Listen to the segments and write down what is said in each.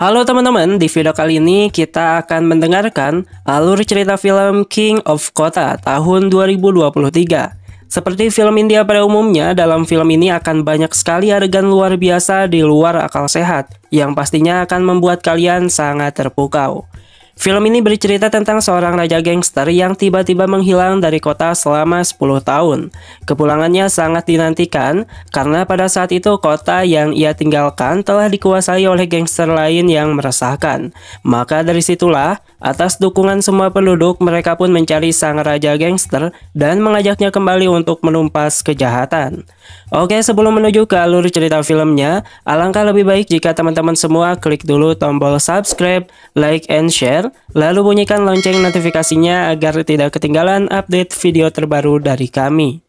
Halo teman-teman, di video kali ini kita akan mendengarkan alur cerita film King of Kota tahun 2023. Seperti film India pada umumnya, dalam film ini akan banyak sekali adegan luar biasa di luar akal sehat, yang pastinya akan membuat kalian sangat terpukau. Film ini bercerita tentang seorang raja gangster yang tiba-tiba menghilang dari kota selama 10 tahun. Kepulangannya sangat dinantikan karena pada saat itu kota yang ia tinggalkan telah dikuasai oleh gangster lain yang meresahkan. Maka dari situlah, atas dukungan semua penduduk, mereka pun mencari sang raja gangster dan mengajaknya kembali untuk menumpas kejahatan. Oke, sebelum menuju ke alur cerita filmnya, alangkah lebih baik jika teman-teman semua klik dulu tombol subscribe, like, and share, lalu bunyikan lonceng notifikasinya agar tidak ketinggalan update video terbaru dari kami.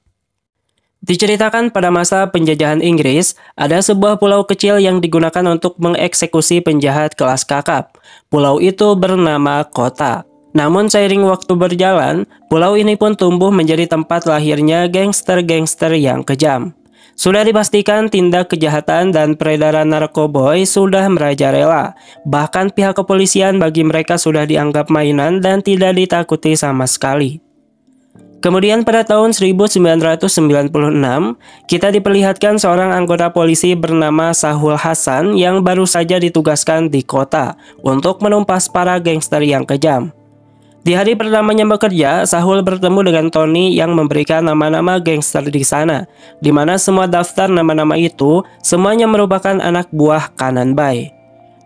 Diceritakan pada masa penjajahan Inggris, ada sebuah pulau kecil yang digunakan untuk mengeksekusi penjahat kelas kakap. Pulau itu bernama Kota. Namun seiring waktu berjalan, pulau ini pun tumbuh menjadi tempat lahirnya gangster-gangster yang kejam. Sudah dipastikan tindak kejahatan dan peredaran narkoboy sudah merajalela. Bahkan pihak kepolisian bagi mereka sudah dianggap mainan dan tidak ditakuti sama sekali. Kemudian pada tahun 1996, kita diperlihatkan seorang anggota polisi bernama Sahul Hasan yang baru saja ditugaskan di kota untuk menumpas para gangster yang kejam. Di hari pertamanya bekerja, Sahul bertemu dengan Tony yang memberikan nama-nama gangster di sana, di mana semua daftar nama-nama itu semuanya merupakan anak buah Kanan Bai.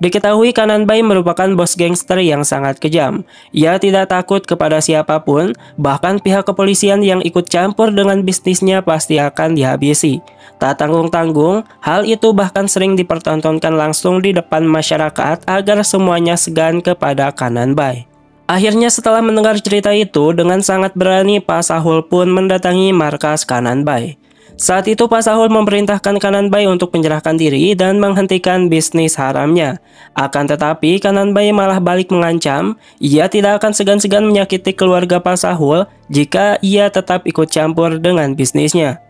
Diketahui Kanan Bai merupakan bos gangster yang sangat kejam. Ia tidak takut kepada siapapun, bahkan pihak kepolisian yang ikut campur dengan bisnisnya pasti akan dihabisi. Tak tanggung-tanggung, hal itu bahkan sering dipertontonkan langsung di depan masyarakat agar semuanya segan kepada Kanan Bai. Akhirnya setelah mendengar cerita itu, dengan sangat berani Pak Sahul pun mendatangi markas Kanan Bai. Saat itu Pak Sahul memerintahkan Kanan Bai untuk menyerahkan diri dan menghentikan bisnis haramnya. Akan tetapi Kanan Bai malah balik mengancam, ia tidak akan segan-segan menyakiti keluarga Pak Sahul jika ia tetap ikut campur dengan bisnisnya.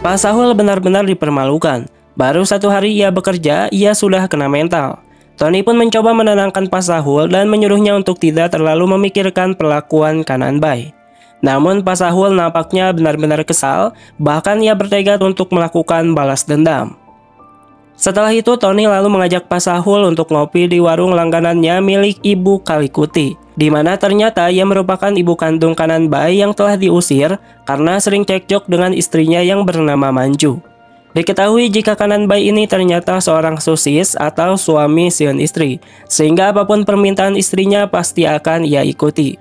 Pak Sahul benar-benar dipermalukan. Baru 1 hari ia bekerja, ia sudah kena mental. Tony pun mencoba menenangkan Pak Sahul dan menyuruhnya untuk tidak terlalu memikirkan perlakuan Kanan Bai. Namun Pak Sahul nampaknya benar-benar kesal, bahkan ia bertekad untuk melakukan balas dendam. Setelah itu Tony lalu mengajak Pak Sahul untuk ngopi di warung langganannya milik Ibu Kalikuti, di mana ternyata ia merupakan ibu kandung Kanan Bai yang telah diusir karena sering cekcok dengan istrinya yang bernama Manju. Diketahui jika Kanan Bai ini ternyata seorang sosis atau suami siun istri, sehingga apapun permintaan istrinya pasti akan ia ikuti.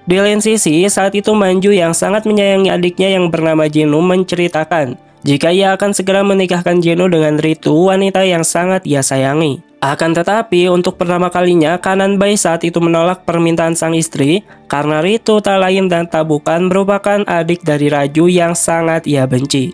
Di lain sisi, saat itu Manju yang sangat menyayangi adiknya yang bernama Jinu menceritakan jika ia akan segera menikahkan Jinu dengan Ritu, wanita yang sangat ia sayangi. Akan tetapi, untuk pertama kalinya, Kanan Bai saat itu menolak permintaan sang istri karena Ritu tak lain dan tak bukan merupakan adik dari Raju yang sangat ia benci.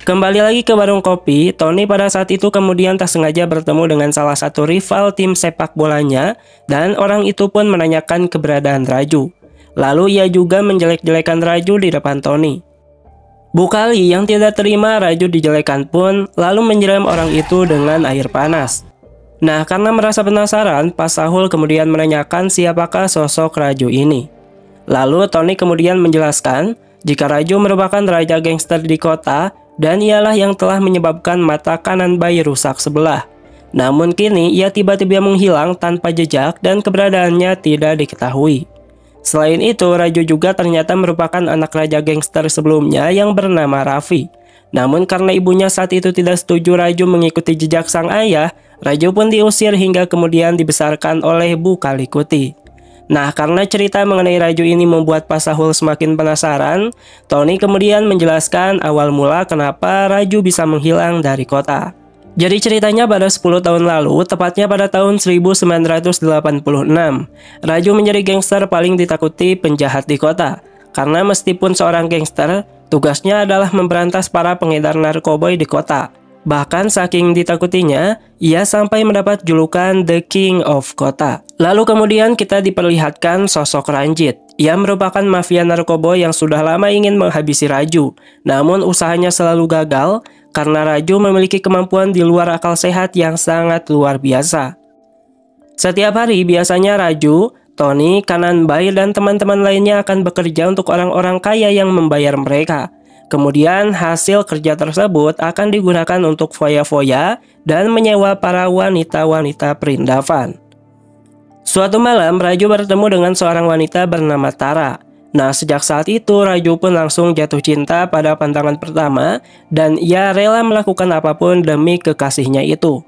Kembali lagi ke warung kopi, Tony pada saat itu kemudian tak sengaja bertemu dengan salah satu rival tim sepak bolanya dan orang itu pun menanyakan keberadaan Raju. Lalu ia juga menjelek-jelekan Raju di depan Tony. Bukali yang tidak terima Raju dijelekan pun lalu menyiram orang itu dengan air panas. Nah, karena merasa penasaran, Pak Sahul kemudian menanyakan siapakah sosok Raju ini. Lalu Tony kemudian menjelaskan jika Raju merupakan raja gangster di kota dan ialah yang telah menyebabkan mata Kanan Bai rusak sebelah. Namun kini ia tiba-tiba menghilang tanpa jejak dan keberadaannya tidak diketahui. Selain itu, Raju juga ternyata merupakan anak raja gangster sebelumnya yang bernama Raffi. Namun karena ibunya saat itu tidak setuju Raju mengikuti jejak sang ayah, Raju pun diusir hingga kemudian dibesarkan oleh Bu Kalikuti. Nah, karena cerita mengenai Raju ini membuat Pak Sahul semakin penasaran, Tony kemudian menjelaskan awal mula kenapa Raju bisa menghilang dari kota. Jadi ceritanya pada 10 tahun lalu, tepatnya pada tahun 1986, Raju menjadi gangster paling ditakuti penjahat di kota. Karena meskipun seorang gangster, tugasnya adalah memberantas para pengedar narkoboy di kota. Bahkan saking ditakutinya, ia sampai mendapat julukan The King of Kota. Lalu kemudian kita diperlihatkan sosok Ranjit. Ia merupakan mafia narkoba yang sudah lama ingin menghabisi Raju. Namun usahanya selalu gagal karena Raju memiliki kemampuan di luar akal sehat yang sangat luar biasa. Setiap hari biasanya Raju, Tony, Kananbai, dan teman-teman lainnya akan bekerja untuk orang-orang kaya yang membayar mereka. Kemudian hasil kerja tersebut akan digunakan untuk foya-foya dan menyewa para wanita-wanita perindavan. Suatu malam Raju bertemu dengan seorang wanita bernama Tara. Nah, sejak saat itu Raju pun langsung jatuh cinta pada pandangan pertama dan ia rela melakukan apapun demi kekasihnya itu.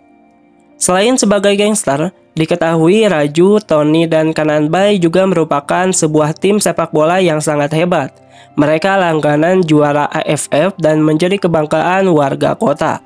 Selain sebagai gangster, diketahui Raju, Tony, dan Kananbai juga merupakan sebuah tim sepak bola yang sangat hebat. Mereka langganan juara AFF dan menjadi kebanggaan warga kota.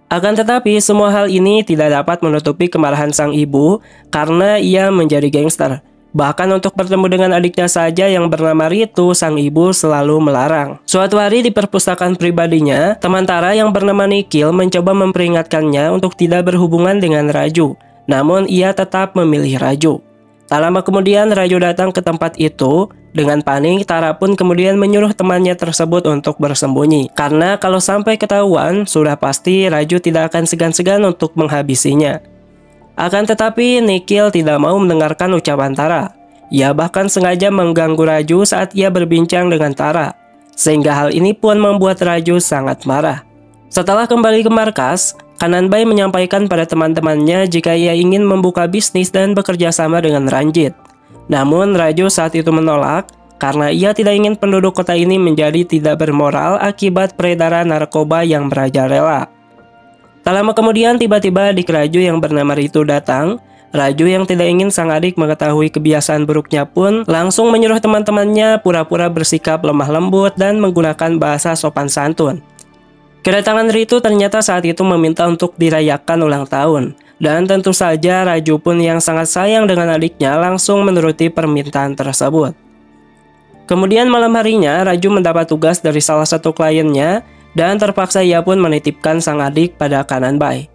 Akan tetapi, semua hal ini tidak dapat menutupi kemarahan sang ibu karena ia menjadi gangster. Bahkan untuk bertemu dengan adiknya saja yang bernama Ritu, sang ibu selalu melarang. Suatu hari di perpustakaan pribadinya, teman Tara yang bernama Nikhil mencoba memperingatkannya untuk tidak berhubungan dengan Raju. Namun ia tetap memilih Raju. Tak lama kemudian Raju datang ke tempat itu. Dengan panik, Tara pun kemudian menyuruh temannya tersebut untuk bersembunyi. Karena kalau sampai ketahuan, sudah pasti Raju tidak akan segan-segan untuk menghabisinya. Akan tetapi, Nikhil tidak mau mendengarkan ucapan Tara. Ia bahkan sengaja mengganggu Raju saat ia berbincang dengan Tara. Sehingga hal ini pun membuat Raju sangat marah. Setelah kembali ke markas, Kananbai menyampaikan pada teman-temannya jika ia ingin membuka bisnis dan bekerja sama dengan Ranjit. Namun Raju saat itu menolak karena ia tidak ingin penduduk kota ini menjadi tidak bermoral akibat peredaran narkoba yang merajalela. Tak lama kemudian tiba-tiba adik Raju yang bernama Ritu datang. Raju yang tidak ingin sang adik mengetahui kebiasaan buruknya pun langsung menyuruh teman-temannya pura-pura bersikap lemah lembut dan menggunakan bahasa sopan santun. Kedatangan Ritu ternyata saat itu meminta untuk dirayakan ulang tahun. Dan tentu saja Raju pun yang sangat sayang dengan adiknya langsung menuruti permintaan tersebut. Kemudian malam harinya Raju mendapat tugas dari salah satu kliennya dan terpaksa ia pun menitipkan sang adik pada Kananbai.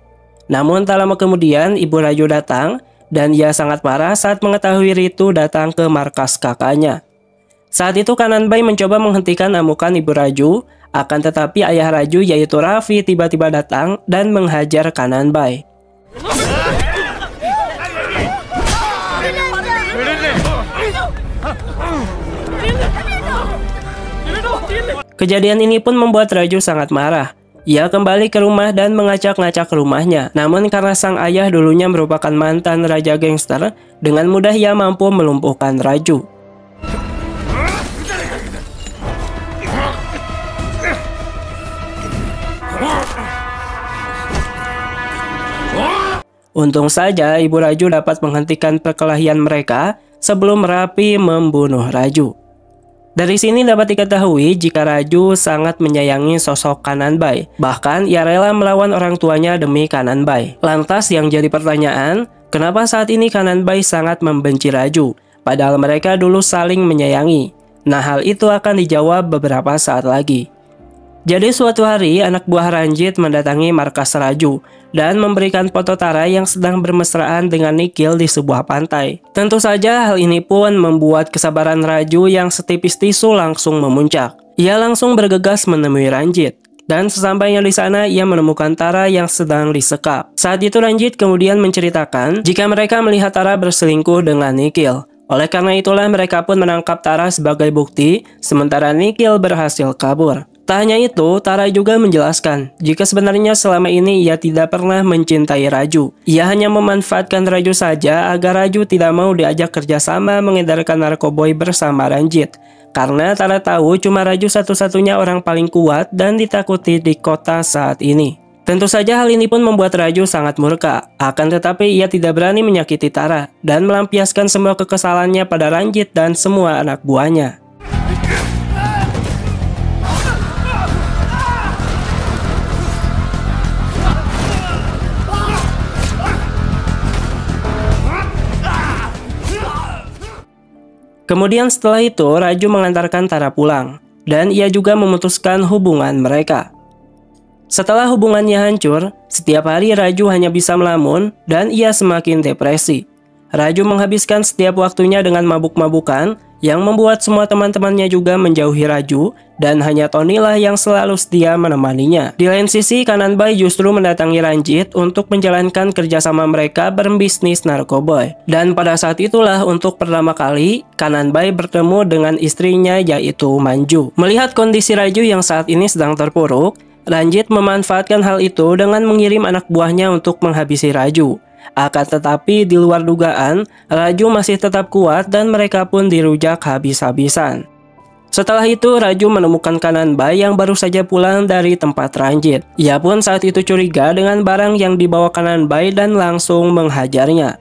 Namun tak lama kemudian ibu Raju datang dan ia sangat marah saat mengetahui Ritu datang ke markas kakaknya. Saat itu Kananbai mencoba menghentikan amukan ibu Raju, akan tetapi ayah Raju yaitu Raffi tiba-tiba datang dan menghajar Kananbai. Kejadian ini pun membuat Raju sangat marah. Ia kembali ke rumah dan mengacak-ngacak rumahnya. Namun karena sang ayah dulunya merupakan mantan raja gangster, dengan mudah ia mampu melumpuhkan Raju. Untung saja ibu Raju dapat menghentikan perkelahian mereka sebelum Raffi membunuh Raju. Dari sini dapat diketahui jika Raju sangat menyayangi sosok Kananbai. Bahkan ia rela melawan orang tuanya demi Kananbai. Lantas yang jadi pertanyaan, kenapa saat ini Kananbai sangat membenci Raju? Padahal mereka dulu saling menyayangi. Nah, hal itu akan dijawab beberapa saat lagi. Jadi suatu hari anak buah Ranjit mendatangi markas Raju dan memberikan foto Tara yang sedang bermesraan dengan Nikhil di sebuah pantai. Tentu saja hal ini pun membuat kesabaran Raju yang setipis tisu langsung memuncak. Ia langsung bergegas menemui Ranjit. Dan sesampainya di sana ia menemukan Tara yang sedang disekap. Saat itu Ranjit kemudian menceritakan jika mereka melihat Tara berselingkuh dengan Nikhil. Oleh karena itulah mereka pun menangkap Tara sebagai bukti, sementara Nikhil berhasil kabur. Tak hanya itu, Tara juga menjelaskan jika sebenarnya selama ini ia tidak pernah mencintai Raju. Ia hanya memanfaatkan Raju saja agar Raju tidak mau diajak kerjasama mengedarkan narkoboy bersama Ranjit. Karena Tara tahu cuma Raju satu-satunya orang paling kuat dan ditakuti di kota saat ini. Tentu saja hal ini pun membuat Raju sangat murka. Akan tetapi ia tidak berani menyakiti Tara dan melampiaskan semua kekesalannya pada Ranjit dan semua anak buahnya. Kemudian setelah itu Raju mengantarkan Tara pulang, dan ia juga memutuskan hubungan mereka. Setelah hubungannya hancur, setiap hari Raju hanya bisa melamun dan ia semakin depresi. Raju menghabiskan setiap waktunya dengan mabuk-mabukan yang membuat semua teman-temannya juga menjauhi Raju dan hanya Tony lah yang selalu setia menemaninya. Di lain sisi, Kananbai justru mendatangi Ranjit untuk menjalankan kerjasama mereka berbisnis narkoboy. Dan pada saat itulah untuk pertama kali Kananbai bertemu dengan istrinya yaitu Manju. Melihat kondisi Raju yang saat ini sedang terpuruk, Ranjit memanfaatkan hal itu dengan mengirim anak buahnya untuk menghabisi Raju. Akan tetapi di luar dugaan, Raju masih tetap kuat dan mereka pun dirujak habis-habisan. Setelah itu Raju menemukan Kananbai yang baru saja pulang dari tempat Ranjit. Ia pun saat itu curiga dengan barang yang dibawa Kananbai dan langsung menghajarnya.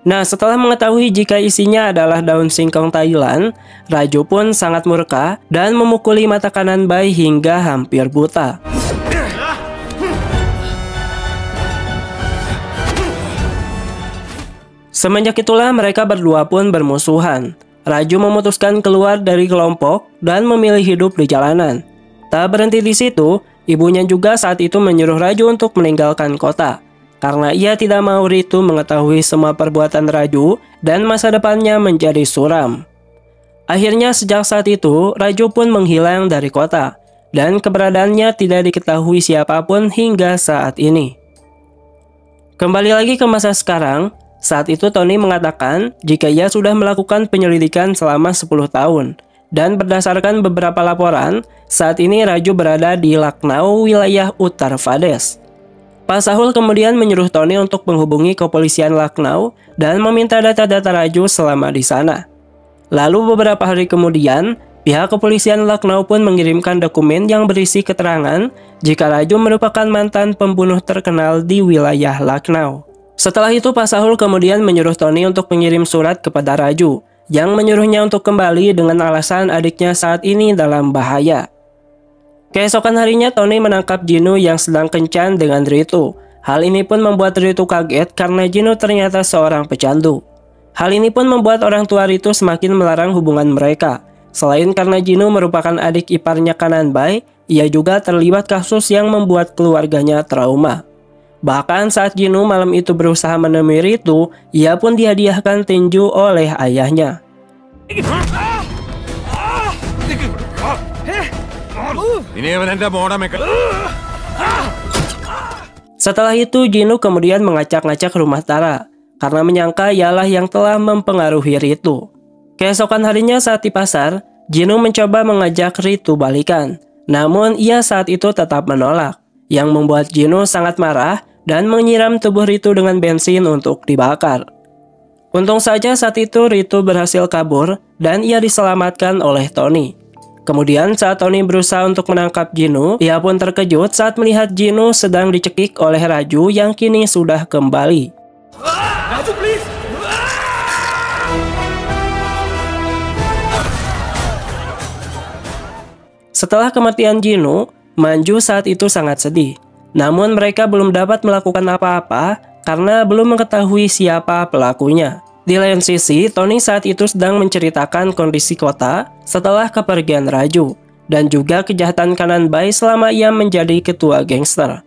Nah, setelah mengetahui jika isinya adalah daun singkong Thailand, Raju pun sangat murka dan memukuli mata Kananbai hingga hampir buta. Semenjak itulah mereka berdua pun bermusuhan. Raju memutuskan keluar dari kelompok dan memilih hidup di jalanan. Tak berhenti di situ, ibunya juga saat itu menyuruh Raju untuk meninggalkan kota. Karena ia tidak mau Ritu mengetahui semua perbuatan Raju dan masa depannya menjadi suram. Akhirnya sejak saat itu, Raju pun menghilang dari kota. Dan keberadaannya tidak diketahui siapapun hingga saat ini. Kembali lagi ke masa sekarang. Saat itu Tony mengatakan jika ia sudah melakukan penyelidikan selama 10 tahun. Dan berdasarkan beberapa laporan, saat ini Raju berada di Lucknow, wilayah Uttar Pradesh. Pak Sahul kemudian menyuruh Tony untuk menghubungi kepolisian Lucknow dan meminta data-data Raju selama di sana. Lalu beberapa hari kemudian, pihak kepolisian Lucknow pun mengirimkan dokumen yang berisi keterangan jika Raju merupakan mantan pembunuh terkenal di wilayah Lucknow. Setelah itu Pak Sahul kemudian menyuruh Tony untuk mengirim surat kepada Raju yang menyuruhnya untuk kembali dengan alasan adiknya saat ini dalam bahaya. Keesokan harinya Tony menangkap Jinu yang sedang kencan dengan Ritu. Hal ini pun membuat Ritu kaget karena Jinu ternyata seorang pecandu. Hal ini pun membuat orang tua Ritu semakin melarang hubungan mereka. Selain karena Jinu merupakan adik iparnya Kananbai, ia juga terlibat kasus yang membuat keluarganya trauma. Bahkan saat Jinu malam itu berusaha menemui Ritu, ia pun dihadiahkan tinju oleh ayahnya. Setelah itu Jinu kemudian ngacak-ngacak rumah Tara, karena menyangka ialah yang telah mempengaruhi Ritu. Keesokan harinya saat di pasar, Jinu mencoba mengajak Ritu balikan, namun ia saat itu tetap menolak, yang membuat Jinu sangat marah dan menyiram tubuh Ritu dengan bensin untuk dibakar. Untung saja saat itu Ritu berhasil kabur dan ia diselamatkan oleh Tony. Kemudian saat Tony berusaha untuk menangkap Jinu, ia pun terkejut saat melihat Jinu sedang dicekik oleh Raju yang kini sudah kembali. Raju, please. Setelah kematian Jinu, Manju saat itu sangat sedih. Namun mereka belum dapat melakukan apa-apa karena belum mengetahui siapa pelakunya. Di lain sisi, Tony saat itu sedang menceritakan kondisi kota setelah kepergian Raju dan juga kejahatan Kananbai selama ia menjadi ketua gangster.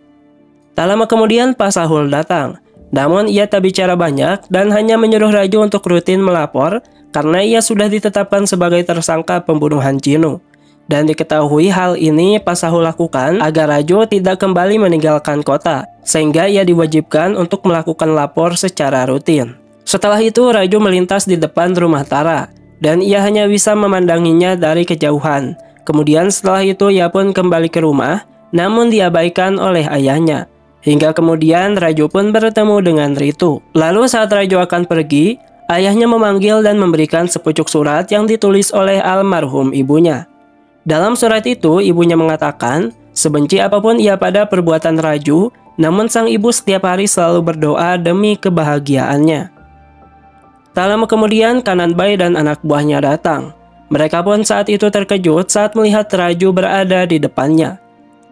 Tak lama kemudian Pak Sahul datang, namun ia tak bicara banyak dan hanya menyuruh Raju untuk rutin melapor karena ia sudah ditetapkan sebagai tersangka pembunuhan Jinu. Dan diketahui hal ini Pak Sahul lakukan agar Raju tidak kembali meninggalkan kota, sehingga ia diwajibkan untuk melakukan lapor secara rutin. Setelah itu Raju melintas di depan rumah Tara, dan ia hanya bisa memandanginya dari kejauhan. Kemudian setelah itu ia pun kembali ke rumah, namun diabaikan oleh ayahnya. Hingga kemudian Raju pun bertemu dengan Ritu. Lalu saat Raju akan pergi, ayahnya memanggil dan memberikan sepucuk surat yang ditulis oleh almarhum ibunya. Dalam surat itu, ibunya mengatakan, sebenci apapun ia pada perbuatan Raju, namun sang ibu setiap hari selalu berdoa demi kebahagiaannya. Tak lama kemudian, Kananbai dan anak buahnya datang. Mereka pun saat itu terkejut saat melihat Raju berada di depannya.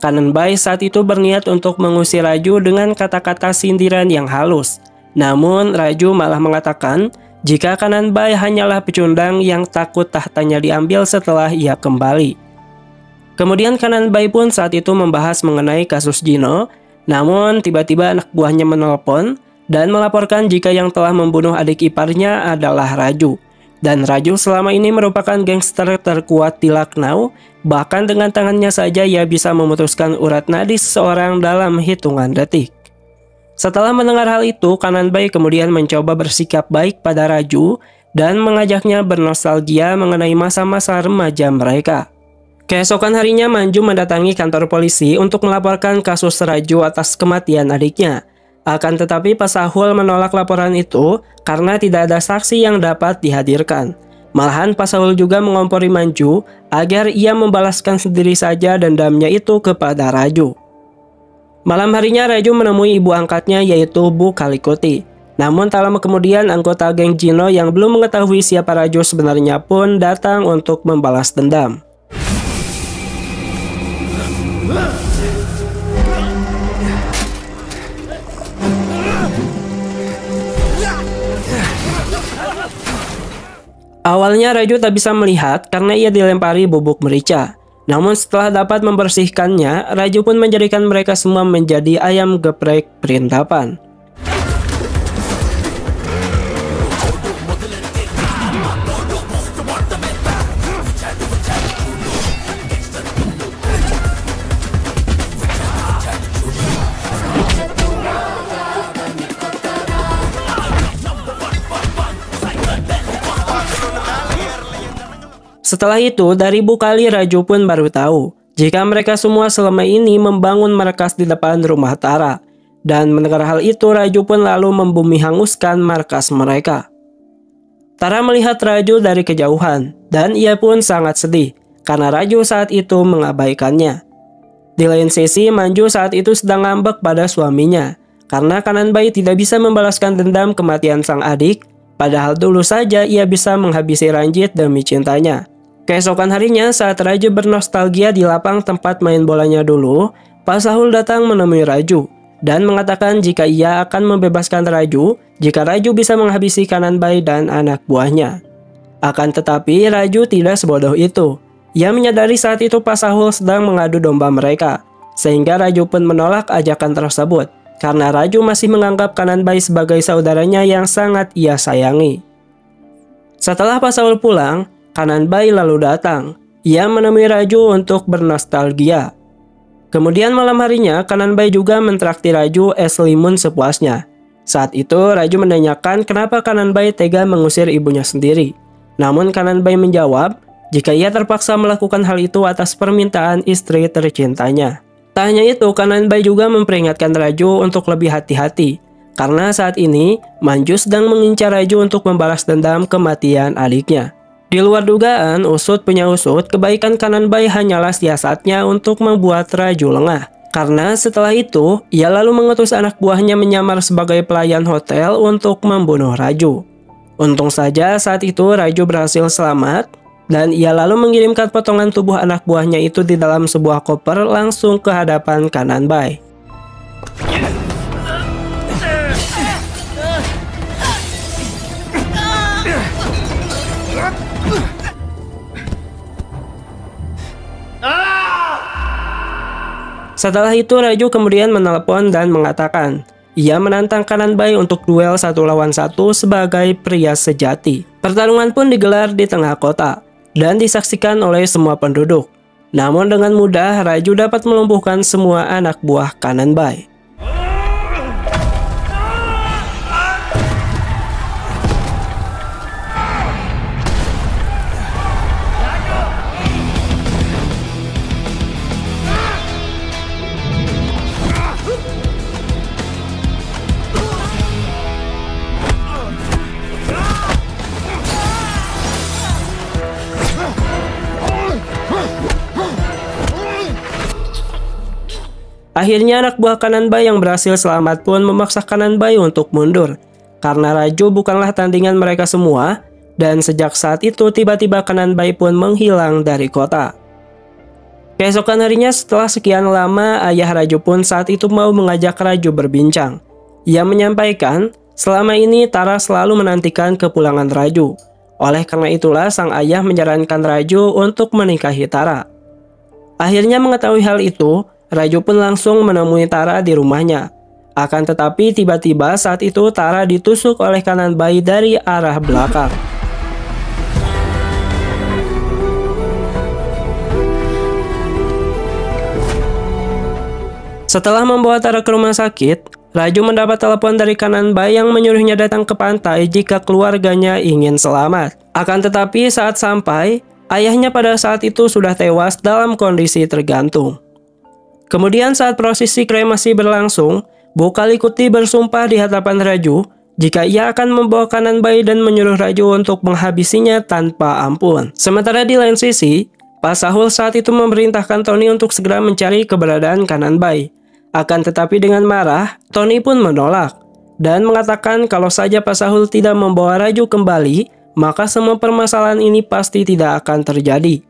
Kananbai saat itu berniat untuk mengusir Raju dengan kata-kata sindiran yang halus. Namun Raju malah mengatakan jika Kananbai hanyalah pecundang yang takut tahtanya diambil setelah ia kembali. Kemudian Kananbai pun saat itu membahas mengenai kasus Jino, namun tiba-tiba anak buahnya menelpon dan melaporkan jika yang telah membunuh adik iparnya adalah Raju. Dan Raju selama ini merupakan gangster terkuat di Lucknow, bahkan dengan tangannya saja ia bisa memutuskan urat nadi seseorang dalam hitungan detik. Setelah mendengar hal itu, Kananbai kemudian mencoba bersikap baik pada Raju dan mengajaknya bernostalgia mengenai masa-masa remaja mereka. Keesokan harinya Manju mendatangi kantor polisi untuk melaporkan kasus Raju atas kematian adiknya. Akan tetapi Pak Sahul menolak laporan itu karena tidak ada saksi yang dapat dihadirkan. Malahan Pak Sahul juga mengompori Manju agar ia membalaskan sendiri saja dendamnya itu kepada Raju. Malam harinya Raju menemui ibu angkatnya yaitu Bu Kalikuti. Namun tak lama kemudian anggota geng Jino yang belum mengetahui siapa Raju sebenarnya pun datang untuk membalas dendam. Awalnya Raju tak bisa melihat karena ia dilempari bubuk merica. Namun setelah dapat membersihkannya, Raju pun menjadikan mereka semua menjadi ayam geprek perintapan. Setelah itu, dari Bu Kali Raju pun baru tahu jika mereka semua selama ini membangun markas di depan rumah Tara. Dan mendengar hal itu, Raju pun lalu membumi hanguskan markas mereka. Tara melihat Raju dari kejauhan dan ia pun sangat sedih karena Raju saat itu mengabaikannya. Di lain sisi, Manju saat itu sedang ngambek pada suaminya karena Kananbai tidak bisa membalaskan dendam kematian sang adik, padahal dulu saja ia bisa menghabisi Ranjit demi cintanya. Keesokan harinya saat Raju bernostalgia di lapang tempat main bolanya dulu, Pak Sahul datang menemui Raju dan mengatakan jika ia akan membebaskan Raju jika Raju bisa menghabisi Kananbai dan anak buahnya. Akan tetapi Raju tidak sebodoh itu. Ia menyadari saat itu Pak Sahul sedang mengadu domba mereka, sehingga Raju pun menolak ajakan tersebut karena Raju masih menganggap Kananbai sebagai saudaranya yang sangat ia sayangi. Setelah Pak Sahul pulang, Kananbai lalu datang. Ia menemui Raju untuk bernostalgia. Kemudian malam harinya, Kananbai juga mentraktir Raju es limun sepuasnya. Saat itu, Raju menanyakan kenapa Kananbai tega mengusir ibunya sendiri. Namun Kananbai menjawab jika ia terpaksa melakukan hal itu atas permintaan istri tercintanya. Tak hanya itu, Kananbai juga memperingatkan Raju untuk lebih hati-hati. Karena saat ini, Manju sedang mengincar Raju untuk membalas dendam kematian adiknya. Di luar dugaan, usut punya usut, kebaikan Kananbai hanyalah siasatnya untuk membuat Raju lengah. Karena setelah itu, ia lalu mengutus anak buahnya menyamar sebagai pelayan hotel untuk membunuh Raju. Untung saja saat itu Raju berhasil selamat, dan ia lalu mengirimkan potongan tubuh anak buahnya itu di dalam sebuah koper langsung ke hadapan Kananbai. Setelah itu Raju kemudian menelpon dan mengatakan ia menantang Kananbai untuk duel 1 lawan 1 sebagai pria sejati. Pertarungan pun digelar di tengah kota dan disaksikan oleh semua penduduk. Namun dengan mudah Raju dapat melumpuhkan semua anak buah Kananbai. Akhirnya anak buah Kananbai yang berhasil selamat pun memaksa Kananbai untuk mundur karena Raju bukanlah tandingan mereka semua, dan sejak saat itu tiba-tiba Kananbai pun menghilang dari kota. Keesokan harinya setelah sekian lama, ayah Raju pun saat itu mau mengajak Raju berbincang. Ia menyampaikan Selama ini Tara selalu menantikan kepulangan Raju. Oleh karena itulah sang ayah menyarankan Raju untuk menikahi Tara. Akhirnya mengetahui hal itu, Raju pun langsung menemui Tara di rumahnya. Akan tetapi tiba-tiba saat itu Tara ditusuk oleh Kananbai dari arah belakang. Setelah membawa Tara ke rumah sakit, Raju mendapat telepon dari Kananbai yang menyuruhnya datang ke pantai jika keluarganya ingin selamat. Akan tetapi saat sampai, ayahnya pada saat itu sudah tewas dalam kondisi tergantung. Kemudian saat prosesi kremasi berlangsung, Bokalikuti bersumpah di hadapan Raju jika ia akan membawa Kananbai dan menyuruh Raju untuk menghabisinya tanpa ampun. Sementara di lain sisi, Pak Sahul saat itu memerintahkan Tony untuk segera mencari keberadaan Kananbai. Akan tetapi dengan marah, Tony pun menolak dan mengatakan kalau saja Pak Sahul tidak membawa Raju kembali, maka semua permasalahan ini pasti tidak akan terjadi.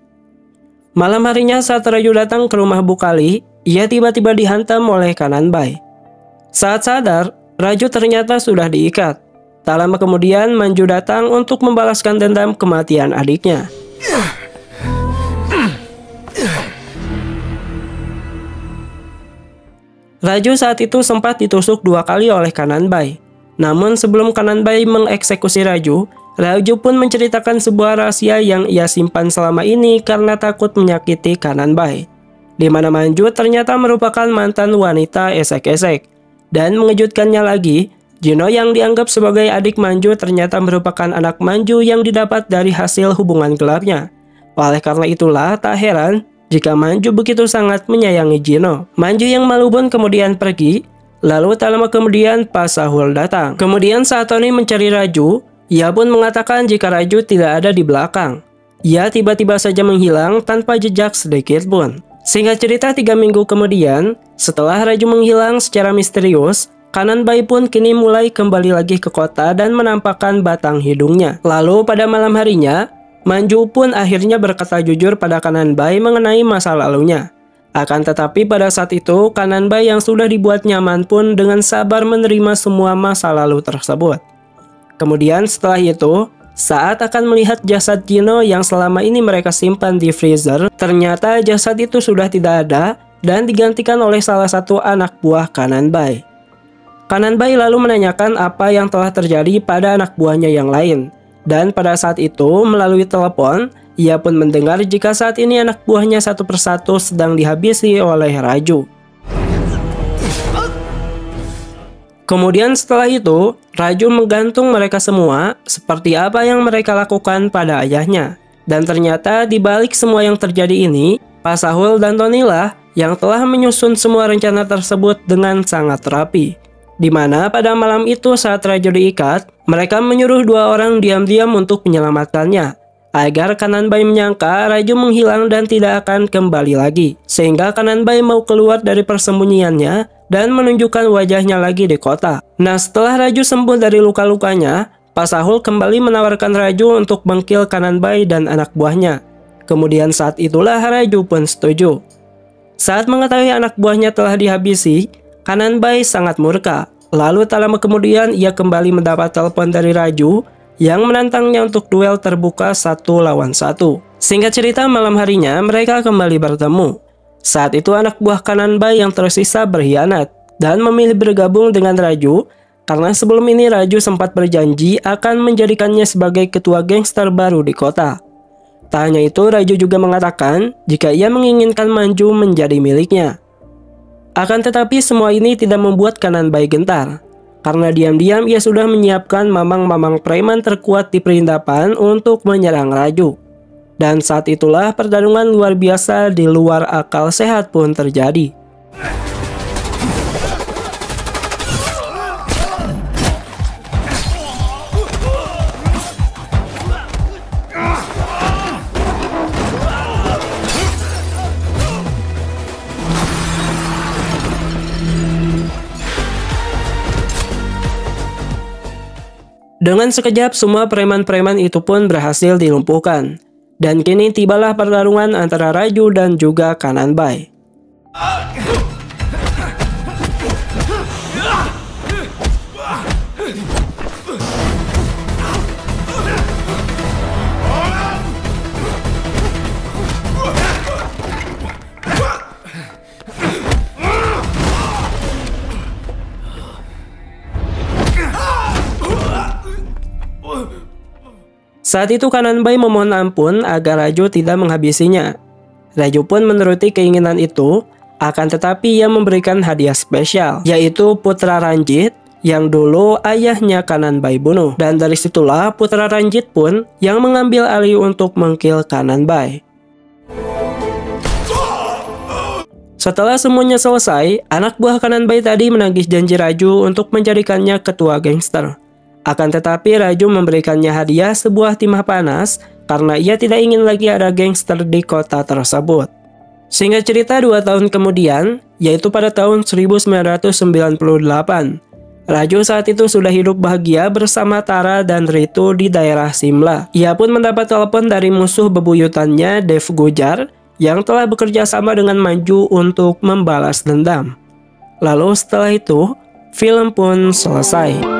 Malam harinya saat Raju datang ke rumah Bukali, ia tiba-tiba dihantam oleh Kananbai. Saat sadar, Raju ternyata sudah diikat. Tak lama kemudian Manju datang untuk membalaskan dendam kematian adiknya. Raju saat itu sempat ditusuk 2 kali oleh Kananbai. Namun sebelum Kananbai mengeksekusi Raju, Raju pun menceritakan sebuah rahasia yang ia simpan selama ini karena takut menyakiti Kananbai. Di mana Manju ternyata merupakan mantan wanita esek-esek. Dan mengejutkannya lagi, Jino yang dianggap sebagai adik Manju ternyata merupakan anak Manju yang didapat dari hasil hubungan gelapnya. Oleh karena itulah tak heran jika Manju begitu sangat menyayangi Jino. Manju yang malu pun kemudian pergi, lalu tak lama kemudian Pak Sahul datang. Kemudian saat Tony mencari Raju, ia pun mengatakan jika Raju tidak ada di belakang. Ia tiba-tiba saja menghilang tanpa jejak sedikit pun. Singkat cerita 3 minggu kemudian, setelah Raju menghilang secara misterius, Kananbai pun kini mulai kembali lagi ke kota dan menampakkan batang hidungnya. Lalu pada malam harinya, Manju pun akhirnya berkata jujur pada Kananbai mengenai masa lalunya. Akan tetapi pada saat itu, Kananbai yang sudah dibuat nyaman pun dengan sabar menerima semua masa lalu tersebut. Kemudian setelah itu, saat akan melihat jasad Jino yang selama ini mereka simpan di freezer, ternyata jasad itu sudah tidak ada dan digantikan oleh salah satu anak buah Kananbai. Kananbai lalu menanyakan apa yang telah terjadi pada anak buahnya yang lain. Dan pada saat itu, melalui telepon, ia pun mendengar jika saat ini anak buahnya satu persatu sedang dihabisi oleh Raju. Kemudian setelah itu, Raju menggantung mereka semua seperti apa yang mereka lakukan pada ayahnya. Dan ternyata di balik semua yang terjadi ini, Pak Sahul dan Tony lah yang telah menyusun semua rencana tersebut dengan sangat rapi. Di mana pada malam itu saat Raju diikat, mereka menyuruh 2 orang diam-diam untuk menyelamatkannya, agar Kananbai menyangka Raju menghilang dan tidak akan kembali lagi. Sehingga Kananbai mau keluar dari persembunyiannya dan menunjukkan wajahnya lagi di kota. Nah, setelah Raju sembuh dari luka-lukanya, Pak Sahul kembali menawarkan Raju untuk mengkill Kananbai dan anak buahnya. Kemudian saat itulah Raju pun setuju. Saat mengetahui anak buahnya telah dihabisi, Kananbai sangat murka. Lalu tak lama kemudian ia kembali mendapat telepon dari Raju yang menantangnya untuk duel terbuka 1 lawan 1. Singkat cerita malam harinya mereka kembali bertemu. Saat itu anak buah Kananbai yang tersisa berkhianat dan memilih bergabung dengan Raju karena sebelum ini Raju sempat berjanji akan menjadikannya sebagai ketua gangster baru di kota. Tak hanya itu, Raju juga mengatakan jika ia menginginkan Manju menjadi miliknya. Akan tetapi semua ini tidak membuat Kananbai gentar, karena diam-diam ia sudah menyiapkan mamang-mamang preman terkuat di perindapan untuk menyerang Raju. Dan saat itulah pertarungan luar biasa di luar akal sehat pun terjadi. Dengan sekejap semua preman-preman itu pun berhasil dilumpuhkan. Dan kini tibalah pertarungan antara Raju dan juga Kananbai. Saat itu Kananbai memohon ampun agar Raju tidak menghabisinya. Raju pun menuruti keinginan itu, akan tetapi ia memberikan hadiah spesial, yaitu Putra Ranjit yang dulu ayahnya Kananbai bunuh. Dan dari situlah Putra Ranjit pun yang mengambil alih untuk mengkill Kananbai. Setelah semuanya selesai, anak buah Kananbai tadi menagih janji Raju untuk menjadikannya ketua gangster. Akan tetapi Raju memberikannya hadiah sebuah timah panas karena ia tidak ingin lagi ada gangster di kota tersebut. Singkat cerita 2 tahun kemudian, yaitu pada tahun 1998, Raju saat itu sudah hidup bahagia bersama Tara dan Ritu di daerah Simla. Ia pun mendapat telepon dari musuh bebuyutannya Dev Gujar yang telah bekerja sama dengan Manju untuk membalas dendam. Lalu setelah itu, film pun selesai.